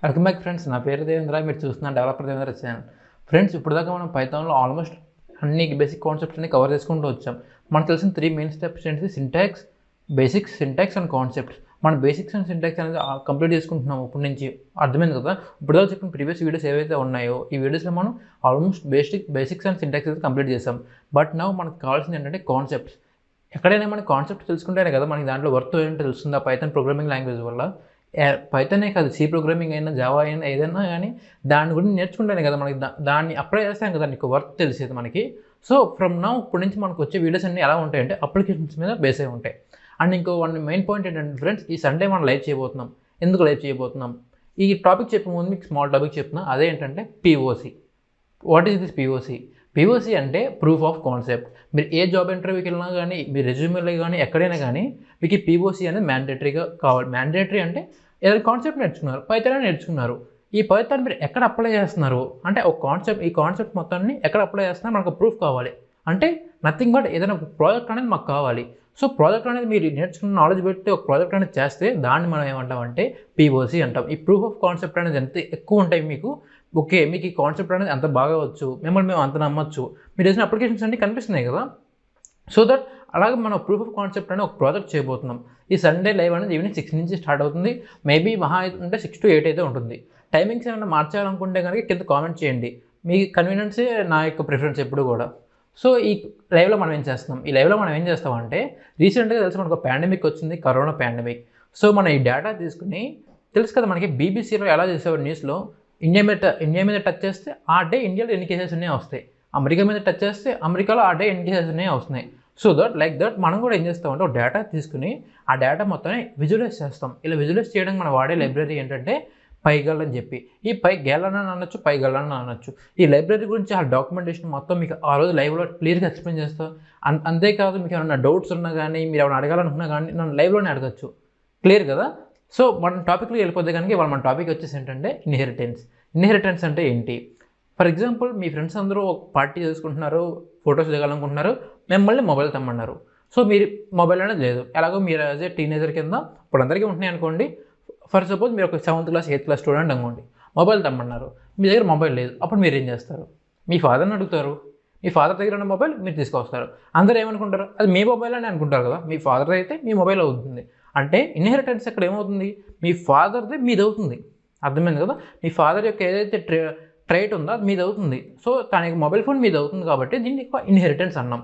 Welcome back friends. నా పేరు దేవేంద్ర. మీరు చూస్తున్న డెవలపర్ దేవేంద్ర ఛానల్. ఫ్రెండ్స్, ఇప్పుడు దాకా మనం పైథాన్లో ఆల్మోస్ట్ అన్ని బేసిక్ కాన్సెప్ట్స్ అన్ని కవర్ చేసుకుంటూ వచ్చాం. మనకు తెలిసిన 3 మెయిన్ స్టెప్స్ ఏంటి? Syntax, basics, syntax and concepts. మన బేసిక్స్ అండ్ సింటాక్స్ అనేది కంప్లీట్ చేసుకుంటున్నాం ఇప్పటి నుంచి. అర్థమైంది కదా? ఇప్పుడు దాకా చెప్పిన ప్రీవియస్ వీడియోస్ ఏవైతే ఉన్నాయో ఈ వీడియోస్లో మనం ఆల్మోస్ట్ బేసిక్స్ అండ్ సింటాక్స్ అయితే కంప్లీట్ చేసాం. బట్ నౌ మనకు కావాల్సింది ఏంటంటే కాన్సెప్ట్స్. ఎక్కడైనా మనకి కాన్సెప్ట్ తెలుసుకుంటేనే కదా మనకి దాంట్లో వర్త్ ఏంటో తెలుస్తుంది ఆ పైథాన్ ప్రోగ్రామింగ్ లాంగ్వేజ్ వల్ల. పైథానే కాదు, సి ప్రోగ్రామింగ్ అయినా, జావా అయినా, ఏదైనా కానీ దాని గురించి నేర్చుకుంటేనే కదా మనకి దాన్ని అప్లై చేస్తాం కదా నీకు వర్త్ తెలిసేది మనకి. సో ఫ్రమ్ నౌ ఇప్పటి నుంచి మనకు వచ్చే వీడియోస్ అన్నీ ఎలా ఉంటాయంటే అప్లికేషన్స్ మీద బేస్ అయి ఉంటాయి. అండ్ ఇంకో మెయిన్ పాయింట్ ఏంటంటే ఫ్రెండ్స్, ఈ సండే మనం లైవ్ చేయబోతున్నాం. ఎందుకు లైవ్ చేయబోతున్నాం? ఈ టాపిక్ చెప్పే ముందు మీకు స్మాల్ టాపిక్ చెప్తున్నా. అదేంటంటే POC. What is this POC? POC అంటే ప్రూఫ్ ఆఫ్ కాన్సెప్ట్. మీరు ఏ జాబ్ ఇంటర్వ్యూకి వెళ్ళినా కానీ, మీ రెజ్యూమేలో కానీ, ఎక్కడైనా కానీ మీకు ఈ పిఓసి అనేది మ్యాండేటరీగా కావాలి. మ్యాండేటరీ అంటే ఏదైనా కాన్సెప్ట్ నేర్చుకున్నారు, పైథాన్ నేర్చుకున్నారు. ఈ పైథాన్ మీరు ఎక్కడ అప్లై చేస్తున్నారు అంటే ఒక కాన్సెప్ట్, ఈ కాన్సెప్ట్ మొత్తాన్ని ఎక్కడ అప్లై చేస్తున్నారు మనకు ప్రూఫ్ కావాలి. అంటే నథింగ్ బట్ ఏదైనా ఒక ప్రాజెక్ట్ అనేది మాకు కావాలి. సో ప్రాజెక్ట్ అనేది మీరు నేర్చుకున్న నాలెడ్జ్ పెట్టి ఒక ప్రాజెక్ట్ అనేది చేస్తే దాన్ని మనం ఏమంటామంటే పిఓసి అంటాం. ఈ ప్రూఫ్ ఆఫ్ కాన్సెప్ట్ అనేది ఎంత ఎక్కువ ఉంటాయి మీకు, ఓకే, మీకు ఈ కాన్సెప్ట్ అనేది అంత బాగా వచ్చు, మిమ్మల్ని మేము అంత నమ్మచ్చు, మీరు చేసిన అప్లికేషన్స్ అన్నీ కనిపిస్తున్నాయి కదా. సో దట్ అలాగే మనం ప్రూఫ్ ఆఫ్ కాన్సెప్ట్ అని ఒక ప్రాజెక్ట్ చేయబోతున్నాం. ఈ సండే లైవ్ అనేది ఈవినింగ్ 6 నుంచి స్టార్ట్ అవుతుంది. మేబీ మహా అంటే 6 to 8 అయితే ఉంటుంది. టైమింగ్స్ ఏమైనా మార్చాలనుకుంటే కనుక కింద కామెంట్ చేయండి. మీ కన్వీనియన్సే నా యొక్క ప్రిఫరెన్స్ ఎప్పుడు కూడా. సో ఈ లైవ్లో మనం ఏం చేస్తున్నాం? ఈ లైవ్లో మనం ఏం చేస్తామంటే, రీసెంట్గా తెలిసి మనకు పాండమిక్ వచ్చింది, కరోనా పాండమిక్. సో మనం ఈ డేటా తీసుకుని, తెలుసు కదా మనకి బీబీసీలో ఎలా చేసేవారు న్యూస్లో, ఇండియా మీద టచ్ చేస్తే ఆ డే ఇండియాలో ఎన్ని కేసెస్ ఉన్నాయో వస్తాయి, అమెరికా మీద టచ్ చేస్తే అమెరికాలో ఆ డే ఎన్ని కేసెస్ ఉన్నాయో వస్తున్నాయి. సో దట్ లైక్ దట్ మనం కూడా ఏం చేస్తామంటే ఒక డేటా తీసుకుని ఆ డేటా మొత్తాన్ని విజువలైజ్ చేస్తాం. ఇలా విజువలైజ్ చేయడానికి మనం వాడే లైబ్రరీ ఏంటంటే పైగల్ అని చెప్పి. ఈ పైగల్ అని అనొచ్చు, పైగల్ అని అనొచ్చు. ఈ లైబ్రరీ గురించి ఆ డాక్యుమెంటేషన్ మొత్తం మీకు ఆ రోజు లైవ్లో క్లియర్గా ఎక్స్ప్లెయిన్ చేస్తాం. అంతేకాదు, మీకు ఏమైనా డౌట్స్ ఉన్నా కానీ, మీరు ఏమైనా అడగాలనుకున్నా కానీ నన్ను లైవ్లోనే అడగచ్చు. క్లియర్ కదా? సో మన టాపిక్లో వెళ్ళిపోతే కనుక ఇవాళ మన టాపిక్ వచ్చేసి ఏంటంటే ఇన్హెరిటెన్స్ అంటే ఏంటి? ఫర్ ఎగ్జాంపుల్, మీ ఫ్రెండ్స్ అందరూ ఒక పార్టీ చేసుకుంటున్నారు, ఫొటోస్ దిగాలనుకుంటున్నారు, మిమ్మల్ని మొబైల్ తెమ్మన్నారు. సో మీరు మొబైల్ అనేది లేదు, ఎలాగో మీరు యాజ్ ఏ టీనేజర్ కింద ఇప్పుడు అందరికీ ఉంటున్నాయి అనుకోండి. ఫర్ సపోజ్ మీరు ఒక 7th class 8th class student అనుకోండి, మొబైల్ తెమ్మన్నారు, మీ దగ్గర మొబైల్ లేదు. అప్పుడు మీరు ఏం చేస్తారు? మీ ఫాదర్ని అడుగుతారు. మీ ఫాదర్ దగ్గర ఉన్న మొబైల్ మీరు తీసుకొస్తారు. అందరూ ఏమనుకుంటారు? అది మీ మొబైల్ అని అనుకుంటారు కదా. మీ ఫాదర్ అయితే మీ మొబైల్ అవుతుంది. అంటే ఇన్హెరిటెన్స్ ఇక్కడ ఏమవుతుంది? మీ ఫాదర్ది మీది అవుతుంది. అర్థమైంది కదా? మీ ఫాదర్ యొక్క ఏదైతే ట్రైట్ ఉందో అది మీది అవుతుంది. సో తనకి మొబైల్ ఫోన్ మీది అవుతుంది కాబట్టి దీన్ని ఇన్హెరిటెన్స్ అన్నాం.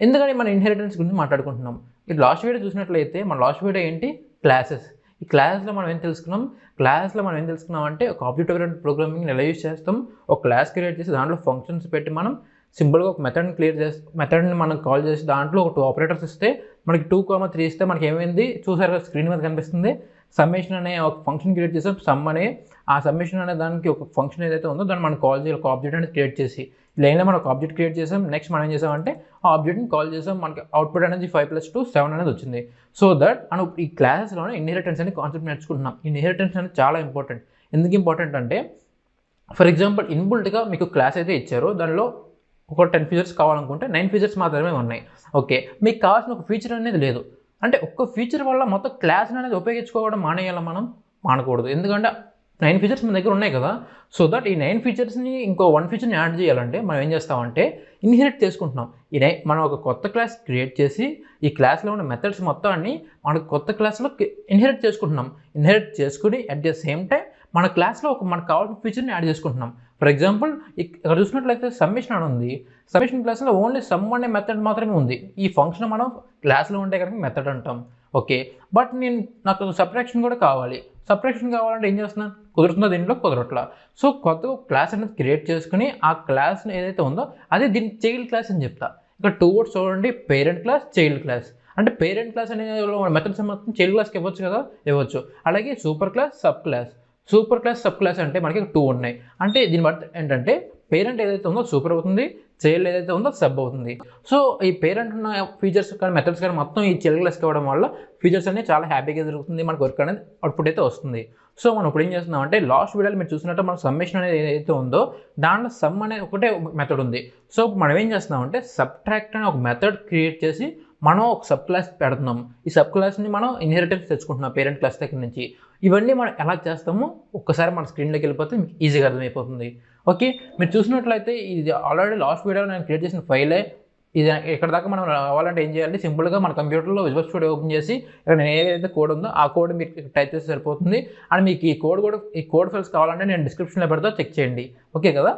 ఎందుకని మన ఇన్హెరిటెన్స్ గురించి మాట్లాడుకుంటున్నాం? ఇది లాస్ట్ వీడియో చూసినట్లయితే మన లాస్ట్ వీడియో ఏంటి? క్లాసెస్. ఈ క్లాస్లో మనం ఏం తెలుసుకున్నాం అంటే ఒక ఆబ్జెక్ట్ ఓరియెంటెడ్ ప్రోగ్రామింగ్ని ఎలా యూజ్ చేస్తాం, ఒక క్లాస్ క్రియేట్ చేసి దాంట్లో ఫంక్షన్స్ పెట్టి మనం సింపుల్గా ఒక మెథడ్ని మనం కాల్ చేసి దాంట్లో ఒక 2 ఆపరేటర్స్ ఇస్తే మనకి 2, 3 ఇస్తే మనకి ఏమైంది చూసారు, స్క్రీన్ మీద కనిపిస్తుంది. సమ్మేషన్ అనే ఒక ఫంక్షన్ క్రియేట్ చేసాం. సమ్ అనే ఆ సమ్మేషన్ అనే దానికి ఒక ఫంక్షన్ ఏదైతే ఉందో దాన్ని మనం కాల్ చేయాలి, ఒక ఆబ్జెక్ట్ అనేది క్రియేట్ చేసి. లైన్లో మనం ఒక ఆబ్జెక్ట్ క్రియేట్ చేసాం. నెక్స్ట్ మనం ఏం చేసామంటే ఆ ఆబ్జెక్ట్ని కాల్ చేసాం. మనకి అవుట్పుట్ అనేది 5 + 2 7 అనేది వచ్చింది. సో దట్ మనం ఈ క్లాసెస్లోనే ఇన్హెరిటెన్స్ అనే కాన్సెప్ట్ నేర్చుకుంటున్నాం. ఇన్హెరిటెన్స్ అనేది చాలా ఇంపార్టెంట్. ఎందుకు ఇంపార్టెంట్ అంటే, ఫర్ ఎగ్జాంపుల్ ఇన్బుల్ట్గా మీకు క్లాస్ అయితే ఇచ్చారో దానిలో ఒక 10 ఫీచర్స్ కావాలనుకుంటే 9 ఫీచర్స్ మాత్రమే ఉన్నాయి. ఓకే, మీకు కావాల్సిన ఒక ఫీచర్ అనేది లేదు. అంటే ఒక్క ఫీచర్ వల్ల మొత్తం క్లాస్ అనేది ఉపయోగించుకోవడం మానేయాలి మనం? మానకూడదు. ఎందుకంటే 9 ఫీచర్స్ మన దగ్గర ఉన్నాయి కదా. సో దట్ ఈ 9 ఫీచర్స్ని ఇంకో 1 ఫీచర్ని యాడ్ చేయాలంటే మనం ఏం చేస్తామంటే ఇన్హెరిట్ చేసుకుంటున్నాం. మనం ఒక కొత్త క్లాస్ క్రియేట్ చేసి ఈ క్లాస్లో ఉన్న మెథడ్స్ మొత్తాన్ని మన కొత్త క్లాస్లో ఇన్హెరిట్ చేసుకుంటున్నాం. ఇన్హెరిట్ చేసుకుని అట్ ద సేమ్ టైం మన క్లాస్లో మనకు కావాల్సిన ఫీచర్ని యాడ్ చేసుకుంటున్నాం. ఫర్ ఎగ్జాంపుల్ ఇక్కడ చూసినట్లయితే సమ్మేషన్ అని ఉంది. సమ్మేషన్ క్లాస్లో ఓన్లీ సమ్ అనే మెథడ్ మాత్రమే ఉంది. ఈ ఫంక్షన్ మనం క్లాస్లో ఉంటే కనుక మెథడ్ అంటాం. ఓకే, బట్ నాకు సబ్ట్రాక్షన్ కూడా కావాలి. సబ్ట్రాక్షన్ కావాలంటే ఏం చేస్తున్నాను? కుదురుతుందో దీంట్లో కుదరట్లా. సో కొత్తగా క్లాస్ అనేది క్రియేట్ చేసుకుని ఆ క్లాస్ని ఏదైతే ఉందో అదే దీన్ని చైల్డ్ క్లాస్ అని చెప్తా. ఇక్కడ 2 వర్డ్స్ చూడండి, పేరెంట్ క్లాస్, చైల్డ్ క్లాస్. అంటే పేరెంట్ క్లాస్ అనే మెథడ్స్ మొత్తం చైల్డ్ క్లాస్కి ఇవ్వచ్చు కదా, ఇవ్వచ్చు. అలాగే సూపర్ క్లాస్, సబ్ క్లాస్ అంటే మనకి 2 ఉన్నాయి. అంటే దీని బట్టి ఏంటంటే పేరెంట్ ఏదైతే ఉందో సూపర్ అవుతుంది, చైల్డ్ ఏదైతే ఉందో సబ్ అవుతుంది. సో ఈ పేరెంట్ ఉన్న ఫీచర్స్ కానీ మెథడ్స్ కానీ మొత్తం ఈ చైల్డ్ క్లాస్కి ఇవ్వడం వల్ల ఫీచర్స్ అనేవి చాలా హ్యాపీగా జరుగుతుంది, మనకు వర్క్ అనేది అవుట్పుట్ అయితే వస్తుంది. సో మనం ఇప్పుడు ఏం చేస్తున్నాం అంటే లాస్ట్ వీడియోలో మీరు చూసినట్టు మన సమ్మేషన్ అనేది ఏదైతే ఉందో దాంట్లో సమ్ అనేది ఒకటే మెథడ్ ఉంది. సో మనం ఏం చేస్తున్నాం అంటే సబ్ట్రాక్ట్ అనే ఒక మెథడ్ క్రియేట్ చేసి మనం ఒక సబ్ క్లాస్ పెడుతున్నాం. ఈ సబ్ క్లాస్ని మనం ఇన్హెరిటెన్స్ తెచ్చుకుంటున్నాం పేరెంట్ క్లాస్ దగ్గర నుంచి. ఇవన్నీ మనం ఎలా చేస్తామో ఒక్కసారి మన స్క్రీన్లోకి వెళ్ళిపోతే మీకు ఈజీగా అర్థమైపోతుంది. ఓకే, మీరు చూసినట్లయితే ఇది ఆల్రెడీ లాస్ట్ వీడియోలో నేను క్రియేట్ చేసిన ఫైలే. ఇది ఇక్కడ దాకా మనం రావాలంటే ఏం చేయాలి, సింపుల్గా మన కంప్యూటర్లో విజువల్ స్టూడియో ఓపెన్ చేసి ఇక్కడ నేను ఏదైతే కోడ్ ఉందో ఆ కోడ్ మీరు టైప్ చేస్తే సరిపోతుంది. అండ్ మీకు ఈ కోడ్ ఫైల్స్ కావాలంటే నేను డిస్క్రిప్షన్లో పెడతా, చెక్ చేయండి. ఓకే కదా.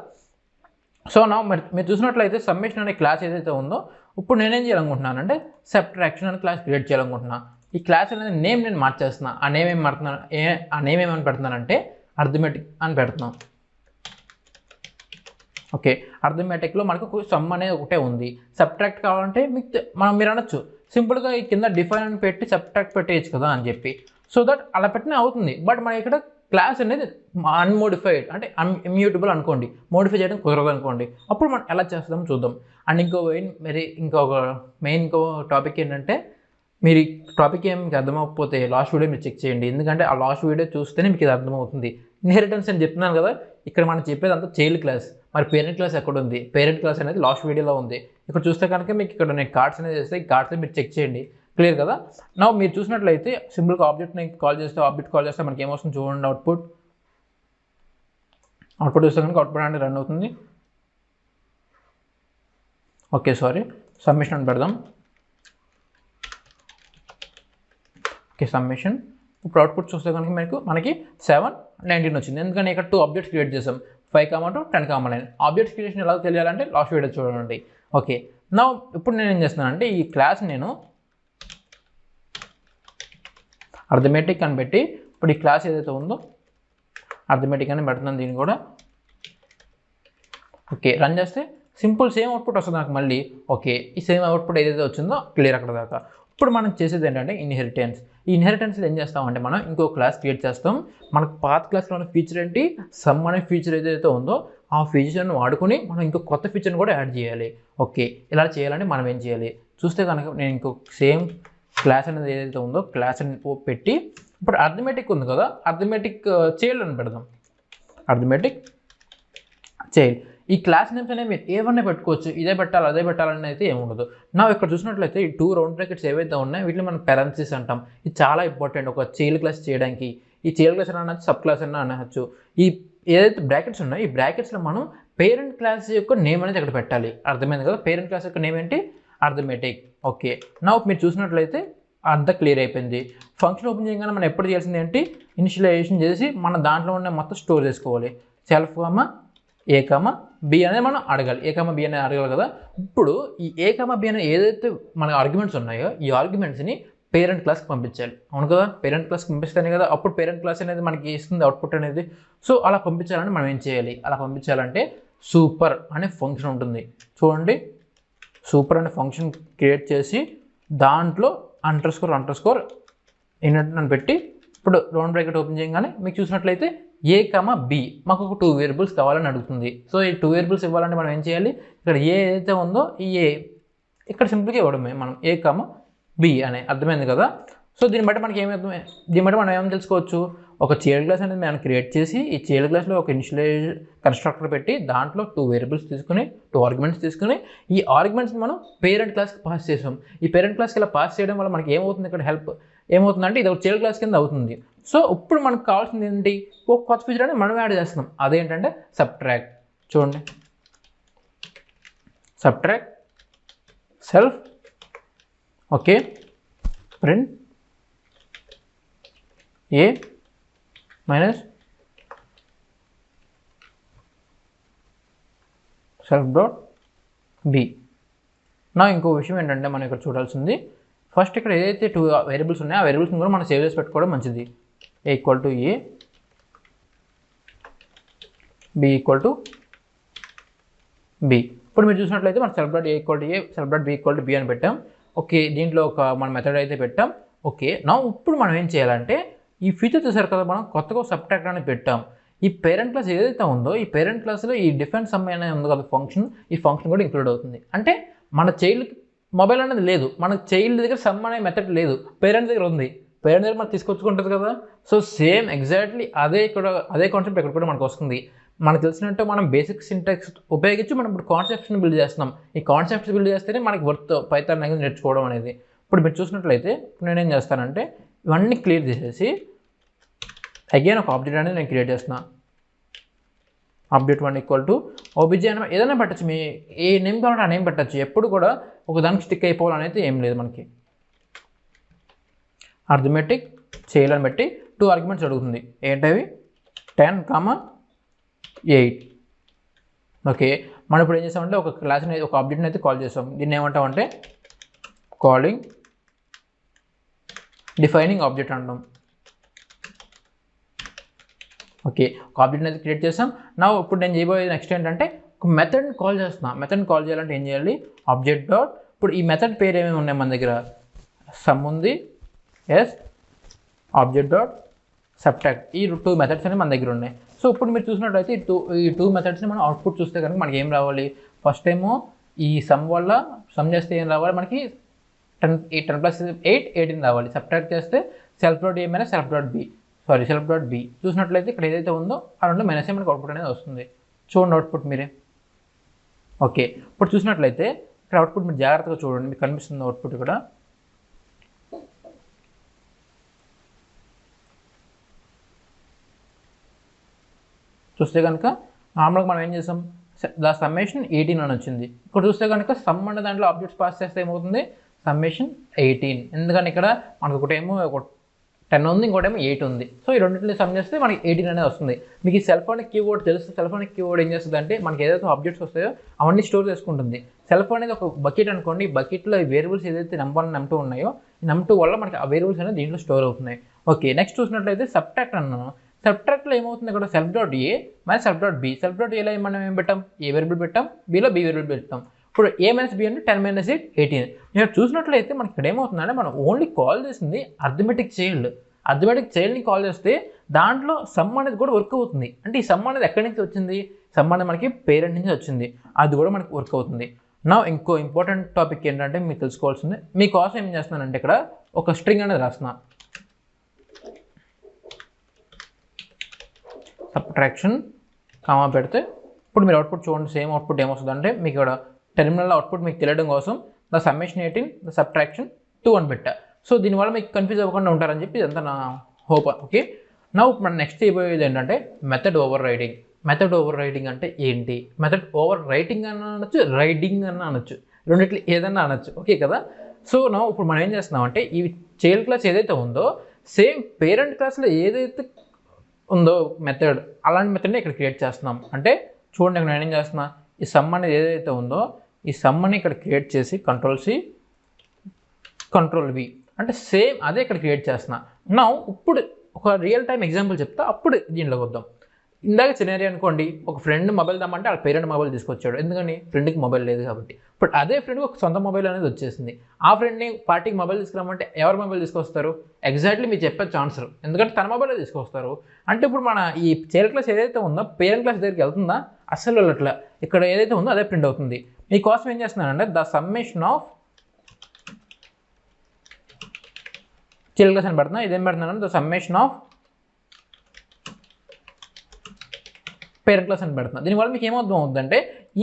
సో నా మీరు చూసినట్లయితే సమ్మేషన్ అనే క్లాస్ ఏదైతే ఉందో ఇప్పుడు నేనేం చేయాలనుకుంటున్నాను అంటే సబ్ట్రాక్షన్ అనే క్లాస్ క్రియేట్ చేయాలనుకుంటున్నాను. ఈ క్లాస్ అనేది నేమ్ నేను మార్చేస్తున్నా. ఆ నేమ్ ఏమని పెడుతున్నానంటే అర్థమెటిక్ అని పెడుతున్నాం. ఓకే, అర్థమెటిక్లో మనకు సమ్ అనేది ఒకటే ఉంది. సబ్ట్రాక్ట్ కావాలంటే మీరు అనొచ్చు సింపుల్గా ఈ కింద డిఫైన్ అని పెట్టి సబ్ట్రాక్ట్ పెట్టేయచ్చు కదా అని చెప్పి. సో దట్ అలా పెట్టినా అవుతుంది. బట్ మన ఇక్కడ క్లాస్ అనేది అన్మోడిఫైడ్ అంటే ఇమ్యూటబుల్ అనుకోండి, మోడిఫై చేయడం కుదరదు అనుకోండి. అప్పుడు మనం ఎలా చేస్తామో చూద్దాం. అండ్ ఇంకొక మెయిన్ టాపిక్ ఏంటంటే, మీరు ఈ టాపిక్ ఏం మీకు అర్థమవకపోతే లాస్ట్ వీడియో మీరు చెక్ చేయండి. ఎందుకంటే ఆ లాస్ట్ వీడియో చూస్తేనే మీకు ఇది అర్థమవుతుంది. ఇన్హెరిటెన్స్ అని చెప్తున్నాను కదా, ఇక్కడ మనం చెప్పేది అంతా చైల్డ్ క్లాస్. మరి పేరెంట్ క్లాస్ ఎక్కడ ఉంది? పేరెంట్ క్లాస్ అనేది లాస్ట్ వీడియోలో ఉంది. ఇక్కడ చూస్తే కనుక మీకు ఇక్కడ నేను కార్డ్స్ అనేది చేస్తే ఈ కార్డ్స్ మీరు చెక్ చేయండి. క్లియర్ కదా. నా మీరు చూసినట్లయితే సింపుల్గా ఆబ్జెక్ట్ని కాల్ చేస్తే మనకి ఏమొస్తుంది చూడండి. అవుట్పుట్ చూస్తే కనుక అవుట్పుట్ అనేది రన్ అవుతుంది. ఓకే, సారీ, సబ్మిషన్ అని పెడదాం. Okay, submission. ఇప్పుడు అవుట్పుట్ చూస్తే కనుక మనకి 7-19 వచ్చింది. ఎందుకంటే ఇక్కడ 2 ఆబ్జెక్ట్స్ క్రియేట్ చేసాం, 5,2, 10,9. ఆబ్జెక్ట్స్ క్రియేషన్ ఎలా తెలియాలంటే లాస్ట్ వీడియో చూడండి. ఓకే, నా ఇప్పుడు నేను ఏం చేస్తున్నానంటే ఈ క్లాస్ నేను అర్థమెటిక్ అని పెట్టి ఇప్పుడు ఈ క్లాస్ ఏదైతే ఉందో అర్థమెటిక్ అని పెడుతున్నాను దీన్ని కూడా. ఓకే, రన్ చేస్తే సింపుల్ సేమ్ అవుట్పుట్ వస్తుంది నాకు మళ్ళీ. ఓకే, ఈ సేమ్ అవుట్పుట్ ఏదైతే వచ్చిందో క్లియర్ అక్కడ దాకా. ఇప్పుడు మనం చేసేది ఏంటంటే ఇన్హెరిటెన్స్. ఈ ఇన్హెరిటెన్స్లో ఏం చేస్తామంటే మనం ఇంకో క్లాస్ క్రియేట్ చేస్తాం. మనకు పాత క్లాస్లో ఉన్న ఫీచర్ ఏంటి, సమ్ అనే ఫీచర్ ఏదైతే ఉందో ఆ ఫీచర్ని వాడుకొని మనం ఇంకో కొత్త ఫీచర్ని కూడా యాడ్ చేయాలి. ఓకే, ఇలా చేయాలంటే మనం ఏం చేయాలి చూస్తే కనుక నేను ఇంకో సేమ్ క్లాస్ అనేది ఏదైతే ఉందో క్లాస్ అని పెట్టి ఇప్పుడు అర్థమెటిక్ ఉంది కదా, అర్థమెటిక్ చైల్డ్ అని పెడదాం. Arithmetic child. ఈ క్లాస్ నేమ్స్ అనేవి మీరు ఏమన్నా పెట్టుకోవచ్చు, ఇదే పెట్టాలి అదే పెట్టాలని అయితే ఏముండదు. నా ఇక్కడ చూసినట్లయితే ఈ 2 రౌండ్ బ్రాకెట్స్ ఏవైతే ఉన్నాయో వీటిని మనం పెరెన్సిస్ అంటాం. ఇది చాలా ఇంపార్టెంట్ ఒక చైల్డ్ క్లాస్ చేయడానికి. ఈ చైల్డ్ క్లాస్ అని అనొచ్చు, సబ్ క్లాస్ అని అనొచ్చు. ఈ ఏదైతే బ్రాకెట్స్ ఉన్నాయో ఈ బ్రాకెట్స్లో మనం పేరెంట్ క్లాస్ యొక్క నేమ్ అనేది అక్కడ పెట్టాలి. అర్థమైంది కదా. పేరెంట్ క్లాస్ యొక్క నేమ్ ఏంటి, అర్థమెటిక్. ఓకే, నా మీరు చూసినట్లయితే అంతా క్లియర్ అయిపోయింది. ఫంక్షన్ ఓపెన్ చేయగానే మనం ఎప్పుడు చేయాల్సింది ఏంటి, ఇనిషియలైజేషన్ చేసి మన దాంట్లో ఉన్న మొత్తం స్టోర్ చేసుకోవాలి. సెల్ఫ్ A, B అనేది మనం అడగాలి. A, B అనేది అడగాలి కదా. ఇప్పుడు ఈ A, B అనేది ఏదైతే మన ఆర్గ్యుమెంట్స్ ఉన్నాయో ఈ ఆర్గ్యుమెంట్స్ని పేరెంట్ క్లాస్కి పంపించాలి. అవును కదా, పేరెంట్ క్లాస్కి పంపిస్తేనే కదా అప్పుడు పేరెంట్ క్లాస్ అనేది మనకి ఇస్తుంది అవుట్పుట్ అనేది. సో అలా పంపించాలంటే మనం ఏం చేయాలి, అలా పంపించాలంటే సూపర్ అనే ఫంక్షన్ ఉంటుంది చూడండి. సూపర్ అనే ఫంక్షన్ క్రియేట్ చేసి దాంట్లో అండర్ స్కోర్ ఇన్నట్టు అని పెట్టి ఇప్పుడు రౌండ్ బ్రాకెట్ ఓపెన్ చేయగానే మీకు చూసినట్లయితే A, B మాకు ఒక 2 వేరియబుల్స్ కావాలని అడుగుతుంది. సో ఈ 2 వేరియబుల్స్ ఇవ్వాలంటే మనం ఏం చేయాలి, ఇక్కడ ఏ ఏదైతే ఉందో ఈ ఏ ఇక్కడ సింపుల్గా ఇవ్వడమే మనం A, B అనే. అర్థమైంది కదా. సో దీన్ని బట్టి మనం ఏం తెలుసుకోవచ్చు, ఒక చైల్డ్ క్లాస్ అనేది మనం క్రియేట్ చేసి ఈ చైల్డ్ క్లాస్లో ఒక ఇనిషియలైజ్ కన్స్ట్రక్టర్ పెట్టి దాంట్లో 2 వేరియబుల్స్ తీసుకుని 2 ఆర్గ్యుమెంట్స్ తీసుకుని ఈ ఆర్గ్యుమెంట్స్ని మనం పేరెంట్ క్లాస్కి పాస్ చేసాం. ఈ పేరెంట్ క్లాస్కి ఇలా పాస్ చేయడం వల్ల మనకి ఏమవుతుంది, ఇక్కడ హెల్ప్ ఏమవుతుందంటే ఇది ఒక చైల్డ్ క్లాస్ కింద అవుతుంది. సో ఇప్పుడు మనకు కావాల్సింది ఏంటి, ఒక కొత్త ఫీచర్ అనేది మనం యాడ్ చేస్తున్నాం. అదేంటంటే సబ్ట్రాక్ట్. చూడండి, subtract self. Okay, print A minus self dot B. నా ఇంకో విషయం ఏంటంటే మనం ఇక్కడ చూడాల్సింది ఫస్ట్ ఇక్కడ ఏదైతే 2 వేరియబుల్స్ ఉన్నాయో ఆ వేరియబుల్స్ని కూడా మనం సేవ్ చేసి పెట్టుకోవడం మంచిది. A equal to A, B equal to B. ఇప్పుడు మీరు చూసినట్లయితే మనం self dot A equal to A, self dot B equal to B అని పెట్టాం. ఓకే, దీంట్లో ఒక మన మెథడ్ అయితే పెట్టాం. ఓకే, నా ఇప్పుడు మనం ఏం చేయాలంటే ఈ ఫీచర్ చూసారు కదా, మనం కొత్తగా సబ్ట్రాక్ట్ అని పెట్టాం. ఈ పేరెంట్ క్లాస్ ఏదైతే ఉందో ఈ పేరెంట్ క్లాస్లో ఈ డిఫరెంట్ సమ్ అనేది ఉంది కదా ఫంక్షన్, ఈ ఫంక్షన్ కూడా ఇంక్లూడ్ అవుతుంది. అంటే మన చైల్డ్ మొబైల్ అనేది లేదు, మన చైల్డ్ దగ్గర సమ్ అనే మెథడ్ లేదు, పేరెంట్ దగ్గర ఉంది. పేరెంట్ దగ్గర మనం తీసుకొచ్చుకుంటుంది కదా. సో సేమ్ ఎగ్జాక్ట్లీ అదే కాన్సెప్ట్ ఇక్కడ కూడా మనకు వస్తుంది. మనకు తెలిసినట్టు మనం బేసిక్ సింటాక్స్ ఉపయోగించి మనం ఇప్పుడు కాన్సెప్ట్స్ని బిల్డ్ చేస్తున్నాం. ఈ కాన్సెప్ట్స్ బిల్డ్ చేస్తేనే మనకి వర్త్ పైథాన్ లాంగ్వేజ్ నేర్చుకోవడం అనేది. ఇప్పుడు మీరు చూసినట్లయితే నేనేం చేస్తానంటే ఇవన్నీ క్లియర్ చేసేసి అగైన్ ఒక ఆబ్జెక్ట్ అనేది నేను క్రియేట్ చేస్తున్నా. ఆబ్జెక్ట్ 1 ఈక్వల్ టు ఓబీజే అని ఏదైనా పెట్టచ్చు, మీ ఏ నేమ్ కావాలంటే ఆ నేమ్ పెట్టచ్చు. ఎప్పుడు కూడా ఒక దానికి స్టిక్ అయిపోవాలనేది ఏం లేదు మనకి. అర్థమెటిక్ చేయాలని బట్టి 2 ఆర్గ్యుమెంట్స్ అడుగుతుంది. ఏంటవి? 10, 8. ఓకే, మనం ఇప్పుడు ఏం చేసామంటే ఒక క్లాస్ని ఒక ఆబ్జెక్ట్ని అయితే కాల్ చేసాం. దీన్ని ఏమంటామంటే కాలింగ్ డిఫైనింగ్ ఆబ్జెక్ట్ అంటాం. ఓకే, ఒక ఆబ్జెక్ట్ని అయితే క్రియేట్ చేసాం. నా ఇప్పుడు నేను చేయబోయేది నెక్స్ట్ ఏంటంటే ఒక మెథడ్ని కాల్ చేస్తున్నా. మెథడ్ని కాల్ చేయాలంటే ఏం చేయాలి? ఆబ్జెక్ట్ డాట్, ఇప్పుడు ఈ మెథడ్ పేరు ఏమేమి ఉన్నాయి మన దగ్గర? సమ్ ఉంది, ఎస్, ఆబ్జెక్ట్ డాట్ సబ్ట్రాక్ట్. ఈ 2 మెథడ్స్ అనేవి మన దగ్గర ఉన్నాయి. సో ఇప్పుడు మీరు చూసినట్లయితే ఈ టూ మెథడ్స్ని మనం అవుట్పుట్ చూస్తే కనుక మనకి ఏం రావాలి? ఫస్ట్ ఏమో ఈ సమ్ వల్ల సమ్ చేస్తే ఏం రావాలి మనకి? 10 + 8 18 రావాలి. సబ్ట్రాక్ట్ చేస్తే self dot A minus self dot B, self dot B. చూసినట్లయితే ఇక్కడ ఏదైతే ఉందో ఆ రెండు మైనస్ మనకి అవుట్పుట్ అనేది వస్తుంది. చూడండి అవుట్పుట్ మీరే. ఓకే, ఇప్పుడు చూసినట్లయితే ఇక్కడ అవుట్పుట్ మీరు జాగ్రత్తగా చూడండి, మీకు కనిపిస్తుంది అవుట్పుట్ ఇక్కడ. చూస్తే కనుక నార్మల్గా మనం ఏం చేసాం? ద సమ్మేషన్ 18 అని వచ్చింది. ఇక్కడ చూస్తే కనుక సమ్ అనే దాంట్లో ఆబ్జెక్ట్స్ పాస్ చేస్తే ఏమవుతుంది? సమ్మేషన్ 18. ఎందుకంటే ఇక్కడ మనకు ఒకటేమో 10 ఉంది, ఇంకోటేమో 8 ఉంది. సో ఈ రెండింటిని సమ్ చేస్తే మనకి 18 అనేది వస్తుంది. మీకు ఈ సెల్ఫోనిక్ కీవర్డ్ తెలుసు. సెల్ఫోనిక్ కీవర్డ్ ఏం చేస్తుంది అంటే మనకి ఏదైతే ఆబ్జెక్ట్స్ వస్తాయో అవన్నీ స్టోర్ చేసుకుంటుంది. సెల్ఫ్ అనేది ఒక బకెట్ అనుకోండి. ఈ బకెట్లో ఈ వేరియబుల్స్ ఏదైతే నమ్1 నమ్2 ఉన్నాయో ఈ నమ్2 వల్ల మనకి ఆ వేరియబుల్స్ అనేది దీంట్లో స్టోర్ అవుతున్నాయి. ఓకే, నెక్స్ట్ చూసినట్లయితే సబ్ట్రాక్ట్ అన్నాను. సబ్ట్రాక్ట్లో ఏమవుతుంది? ఇక్కడ self dot A minus self dot B. Self dot ఏలో మనం ఏం పెట్టాం? ఏ వేరియబుల్ పెట్టాం, బిలో బి వేరియబుల్ పెట్టాం. ఇప్పుడు ఏ మైనస్ బి అంటే 10 - 8 18. మీరు చూసినట్లయితే మనకి ఇక్కడ ఏమవుతుందంటే మనం ఓన్లీ కాల్ చేసింది అర్థమెటిక్ చైల్డ్. అర్థమెటిక్ చైల్డ్ని కాల్ చేస్తే దాంట్లో సమ్ అనేది కూడా వర్క్ అవుతుంది. అంటే ఈ సమ్ అనేది ఎక్కడి నుంచి వచ్చింది? సమ్ అనేది మనకి పేరెంట్ నుంచి వచ్చింది, అది కూడా మనకి వర్క్ అవుతుంది. నా ఇంకో ఇంపార్టెంట్ టాపిక్ ఏంటంటే మీరు తెలుసుకోవాల్సింది, మీకోసం ఏం చేస్తున్నానంటే ఇక్కడ ఒక స్ట్రింగ్ అనేది రాస్తున్నా. సబ్ట్రాక్షన్ కామా పెడితే ఇప్పుడు మీరు అవుట్పుట్ చూడండి. సేమ్ అవుట్పుట్ ఏమొస్తుంది అంటే మీకు ఇక్కడ టెర్మినల్ అవుట్పుట్ మీకు తెలియడం కోసం ద సమ్మేషన్ 18 ద సబ్ట్రాక్షన్ 2 అని పెట్టా. సో దీనివల్ల మీకు కన్ఫ్యూజ్ అవ్వకుండా ఉంటారని చెప్పి ఇదంతా నా హోప్. ఓకే, నా మనం నెక్స్ట్ చేయబోయేది ఏంటంటే method over riding. Method over riding అంటే ఏంటి? మెథడ్ ఓవర్ రైటింగ్ అన్న అనొచ్చు, రైడింగ్ అన్న అనొచ్చు, రెండిట్లు ఏదన్నా అనొచ్చు. ఓకే కదా? సో నా ఇప్పుడు మనం ఏం చేస్తున్నామంటే ఈ చైల్డ్ క్లాస్ ఏదైతే ఉందో సేమ్ పేరెంట్ క్లాస్లో ఏదైతే ఉందో మెథడ్, అలాంటి మెథడ్ని ఇక్కడ క్రియేట్ చేస్తున్నాం. అంటే చూడండి, ఇక్కడ నేను ఏం చేస్తున్నా? ఈ సమ్ అనేది ఏదైతే ఉందో ఈ సమ్ని ఇక్కడ క్రియేట్ చేసి Ctrl+C Ctrl+V అంటే సేమ్ అదే ఇక్కడ క్రియేట్ చేస్తున్నా. నా ఇప్పుడు ఒక రియల్ టైం ఎగ్జాంపుల్ చెప్తా, అప్పుడు దీనిలోకి వద్దాం. ఇందాక సినారియో అనుకోండి, ఒక ఫ్రెండ్ మొబైల్ దామంటే వాళ్ళ పేరెంట్ మొబైల్ తీసుకొచ్చాడు. ఎందుకని? ఫ్రెండ్కి మొబైల్ లేదు కాబట్టి. బట్ అదే ఫ్రెండ్కి ఒక సొంత మొబైల్ అనేది వచ్చేసింది. ఆ ఫ్రెండ్ని పార్టీకి మొబైల్ తీసుకురామంటే ఎవరు మొబైల్ తీసుకొస్తారు? ఎగ్జాక్ట్లీ మీరు చెప్పచ్చు ఆన్సర్, ఎందుకంటే తన మొబైలే తీసుకొస్తారు. అంటే ఇప్పుడు మన ఈ చైల్డ్ క్లాస్ ఏదైతే ఉందో పేరెంట్ క్లాస్ దగ్గరికి వెళ్తుందా? అస్సలు వెళ్ళట్లా. ఇక్కడ ఏదైతే ఉందో అదే ప్రింట్ అవుతుంది. మీకోసం ఏం చేస్తున్నానంటే the summation of child class అని పెడుతున్నా. ఇదేం పెడుతున్నాను? The summation of parent class అని పెడుతున్నా. దీనివల్ల మీకు ఏమర్థం అవుతుందంటే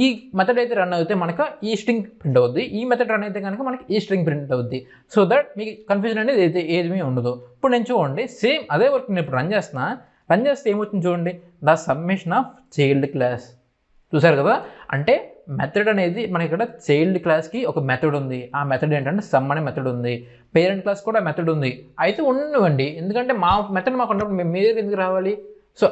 ఈ మెథడ్ అయితే రన్ అయితే మనకు ఈ స్ట్రింగ్ ప్రింట్ అవుద్ది, ఈ మెథడ్ రన్ అయితే కనుక మనకి ఈ స్ట్రింగ్ ప్రింట్ అవుద్ది. సో దట్ మీకు కన్ఫ్యూజన్ అనేది అయితే ఏమీ ఉండదు. ఇప్పుడు నేను చూడండి సేమ్ అదే వర్క్ నేను ఇప్పుడు రన్ చేస్తున్నా. రన్ చేస్తే ఏమవుతుంది చూడండి, the summation of child class. చూసారు కదా? అంటే మెథడ్ అనేది మనకి ఇక్కడ చైల్డ్ క్లాస్కి ఒక మెథడ్ ఉంది. ఆ మెథడ్ ఏంటంటే సమ్ అనే మెథడ్ ఉంది. పేరెంట్ క్లాస్ కూడా మెథడ్ ఉంది. అయితే ఉండవండి, ఎందుకంటే మా మెథడ్ మాకు ఉన్నప్పుడు మేము మీ దగ్గర ఎందుకు రావాలి? సో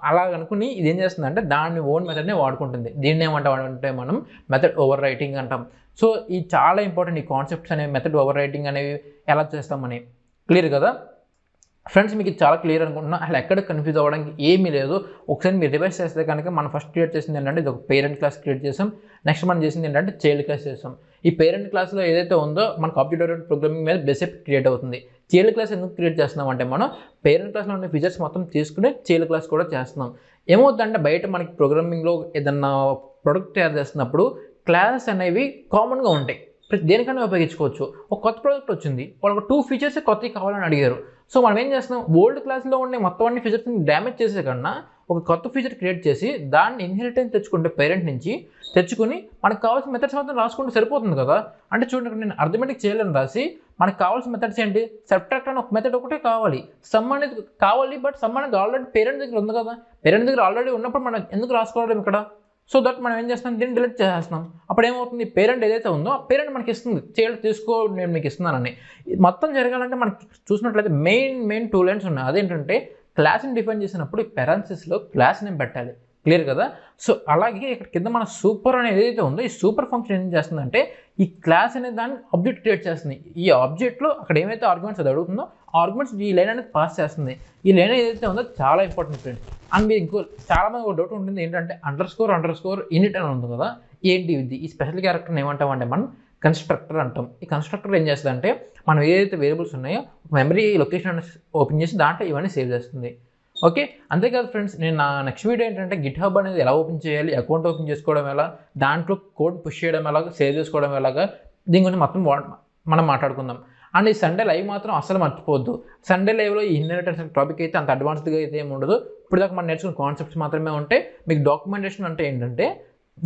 అలా అనుకుని ఇది ఏం చేస్తుందంటే దాన్ని ఓన్ మెథడ్నే వాడుకుంటుంది. దీన్ని ఏమంటామంటే మనం మెథడ్ ఓవర్ రైటింగ్ అంటాం. సో ఇది చాలా ఇంపార్టెంట్. ఈ కాన్సెప్ట్స్ అనేవి మెథడ్ ఓవర్ రైటింగ్ అనేవి ఎలా చేస్తామని క్లియర్ కదా ఫ్రెండ్స్? మీకు ఇది చాలా క్లియర్ అనుకుంటున్నా. అసలు ఎక్కడ కన్ఫ్యూజ్ అవ్వడానికి ఏమీ లేదు. ఒకసారి మీరు రివైజ్ చేస్తే కనుక మనం ఫస్ట్ క్రియేట్ చేసింది ఏంటంటే ఇది ఒక పేరెంట్ క్లాస్ క్రియేట్ చేసాం. నెక్స్ట్ మనం చేసింది ఏంటంటే చైల్డ్ క్లాస్ చేసాం. ఈ పేరెంట్ క్లాస్లో ఏదైతే ఉందో మనకు ఆబ్జెక్ట్ ఓరియెంటెడ్ ప్రోగ్రామింగ్ మీద బేసిక్ క్రియేట్ అవుతుంది. చైల్డ్ క్లాస్ ఎందుకు క్రియేట్ చేస్తున్నాం అంటే మనం పేరెంట్ క్లాస్లో ఉన్న ఫీచర్స్ మొత్తం తీసుకుని చైల్డ్ క్లాస్ కూడా చేస్తున్నాం. ఏమవుతుందంటే బయట మనకి ప్రోగ్రామింగ్లో ఏదన్నా ప్రొడక్ట్ తయారు చేస్తున్నప్పుడు క్లాసెస్ అనేవి కామన్గా ఉంటాయి, దేనికైనా ఉపయోగించుకోవచ్చు. ఒక కొత్త ప్రోడక్ట్ వచ్చింది, వాళ్ళకి 2 ఫీచర్స్ కొత్తవి కావాలని అడిగారు. సో మనం ఏం చేస్తున్నాం, ఓల్డ్ క్లాస్లో ఉండే మొత్తం అన్ని ఫీచర్స్ని డ్యామేజ్ చేసే కన్నా ఒక కొత్త ఫీచర్ క్రియేట్ చేసి దాన్ని ఇన్హెరిటెన్స్ తెచ్చుకుంటే పేరెంట్ నుంచి తెచ్చుకుని మనకు కావాల్సిన మెథడ్స్ మాత్రం రాసుకుంటే సరిపోతుంది కదా. అంటే చూడండి, ఇక్కడ నేను అర్థమెటిక్ చేయలేని రాసి మనకు కావాల్సిన మెథడ్స్ ఏంటి, సబ్ట్రాక్ట్ అని ఒక మెథడ్ ఒకటే కావాలి, సమ్ అనేది కావాలి. బట్ సమ్ అనేది ఆల్రెడీ పేరెంట్ దగ్గర ఉంది కదా, పేరెంట్ దగ్గర ఆల్రెడీ ఉన్నప్పుడు మనం ఎందుకు రాసుకోవడం ఇక్కడ. సో దట్ మనం ఏం చేస్తాం, దీన్ని డిలీట్ చేసేస్తున్నాం. అప్పుడు ఏమవుతుంది, పేరెంట్ ఏదైతే ఉందో ఆ పేరెంట్ మనకి ఇస్తుంది, చేయాలి తీసుకో నేను మీకు ఇస్తున్నానని. మొత్తం జరగాలంటే మనకి చూసినట్లయితే మెయిన్ 2 లైన్స్ ఉన్నాయి. అదేంటంటే క్లాస్ని డిఫైన్ చేసినప్పుడు పెరాన్సిస్లో క్లాస్ నేమ్ పెట్టాలి. క్లియర్ కదా. సో అలాగే ఇక్కడ కింద మన సూపర్ అనేది ఏదైతే ఉందో ఈ సూపర్ ఫంక్షన్ ఏం చేస్తుందంటే ఈ క్లాస్ అనే దాన్ని ఆబ్జెక్ట్ క్రియేట్ చేస్తుంది. ఈ ఆబ్జెక్ట్లో అక్కడ ఏమైతే ఆర్గ్యుమెంట్స్ అది అడుగుతుందో ఆ ఆర్గ్యుమెంట్స్ ఈ లైన్ అనేది పాస్ చేస్తుంది. ఈ లైన్ ఏదైతే ఉందో చాలా ఇంపార్టెంట్ ఫ్రెండ్స్. అండ్ మీరు ఇంకో చాలామంది ఒక డౌట్ ఉంటుంది ఏంటంటే అండర్ స్కోర్ ఇనిట్ అని ఉంది కదా, ఏంటి ఇది, ఈ స్పెషల్ క్యారెక్టర్ని ఏమంటామంటే మనం కన్స్ట్రక్టర్ అంటాం. ఈ కన్స్ట్రక్టర్ ఏం చేస్తుందంటే మనం ఏదైతే వేరియబుల్స్ ఉన్నాయో మెమరీ లొకేషన్ ఓపెన్ చేసి దాంట్లో ఇవన్నీ సేవ్ చేస్తుంది. ఓకే, అంతేకాదు ఫ్రెండ్స్, నేను నా నెక్స్ట్ వీడియో ఏంటంటే గిట్ హబ్ అనేది ఎలా ఓపెన్ చేయాలి, అకౌంట్ ఓపెన్ చేసుకోవడం ఎలా, దాంట్లో కోడ్ పుష్ చేయడం ఎలాగా, సేవ్ చేసుకోవడం ఎలాగా, దీని గురించి మొత్తం మనం మాట్లాడుకుందాం. అండ్ ఈ సండే లైవ్ మాత్రం అసలు మర్చిపోవద్దు. సండే లైవ్లో ఈ ఇన్హెరిటెన్స్ టాపిక్ అయితే అంత అడ్వాన్స్డ్గా అయితే ఏమి ఉండదు. ఇప్పుడు దాకా మనం నేర్చుకున్న కాన్సెప్ట్స్ మాత్రమే ఉంటాయి. మీకు డాక్యుమెంటేషన్ అంటే ఏంటంటే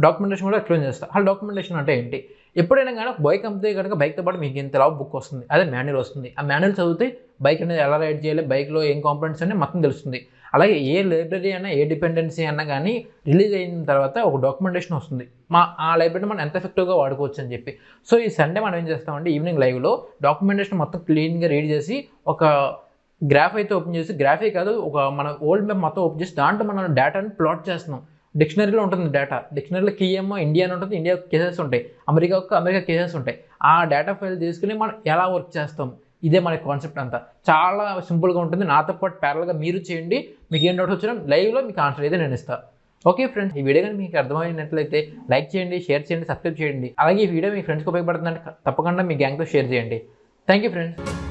డాక్యుమెంటేషన్ కూడా ఎక్స్ప్లెయిన్ చేస్తాను. అసలు డాక్యుమెంటేషన్ అంటే ఏంటి, ఎప్పుడైనా కానీ బైక్ అమ్మితే కనుక బైక్తో పాటు మీకు ఇంత బుక్ వస్తుంది, అదే మాన్యువల్ వస్తుంది. ఆ మాన్యువల్ చదివితే బైక్ అనేది ఎలా రైడ్ చేయాలి, బైక్లో ఏం కాంపోనెంట్స్ అని మొత్తం తెలుస్తుంది. అలాగే ఏ లైబ్రరీ అయినా ఏ డిపెండెన్సీ అయినా కానీ రిలీజ్ అయిన తర్వాత ఒక డాక్యుమెంటేషన్ వస్తుంది, ఆ లైబ్రరీ మనం ఎంత ఎఫెక్టివ్గా వాడుకోవచ్చు అని చెప్పి. సో ఈ సండే మనం ఏం చేస్తామంటే ఈవినింగ్ లైవ్లో డాక్యుమెంటేషన్ మొత్తం క్లీన్గా రీడ్ చేసి ఒక గ్రాఫ్ అయితే ఓపెన్ చేసి, గ్రాఫే కాదు ఒక మన ఓల్డ్ మ్యాప్ మొత్తం ఓపెన్ చేసి దాంట్లో మనం డేటాని ప్లాట్ చేస్తున్నాం. డిక్షనరీలో ఉంటుంది డేటా, డిక్షనరీలో కీ ఏమో ఇండియా అని ఉంటుంది, ఇండియా కేసెస్ ఉంటాయి, అమెరికా కేసెస్ ఉంటాయి. ఆ డేటా ఫైల్ తీసుకుని మనం ఎలా వర్క్ చేస్తాం, ఇదే మన కాన్సెప్ట్ అంతా. చాలా సింపుల్గా ఉంటుంది. నాతో పాటు ప్యారల్గా మీరు చేయండి. మీకు ఏం డౌట్ వచ్చినా లైవ్లో మీకు ఆన్సర్ అయితే నేను ఇస్తాను. ఓకే ఫ్రెండ్స్, ఈ వీడియో కానీ మీకు అర్థమైనట్లయితే లైక్ చేయండి, షేర్ చేయండి, సబ్స్క్రైబ్ చేయండి. అలాగే ఈ వీడియో మీ ఫ్రెండ్స్కి ఉపయోగపడుతుందంటే తప్పకుండా మీ గ్యాంగ్తో షేర్ చేయండి. Thank you friends.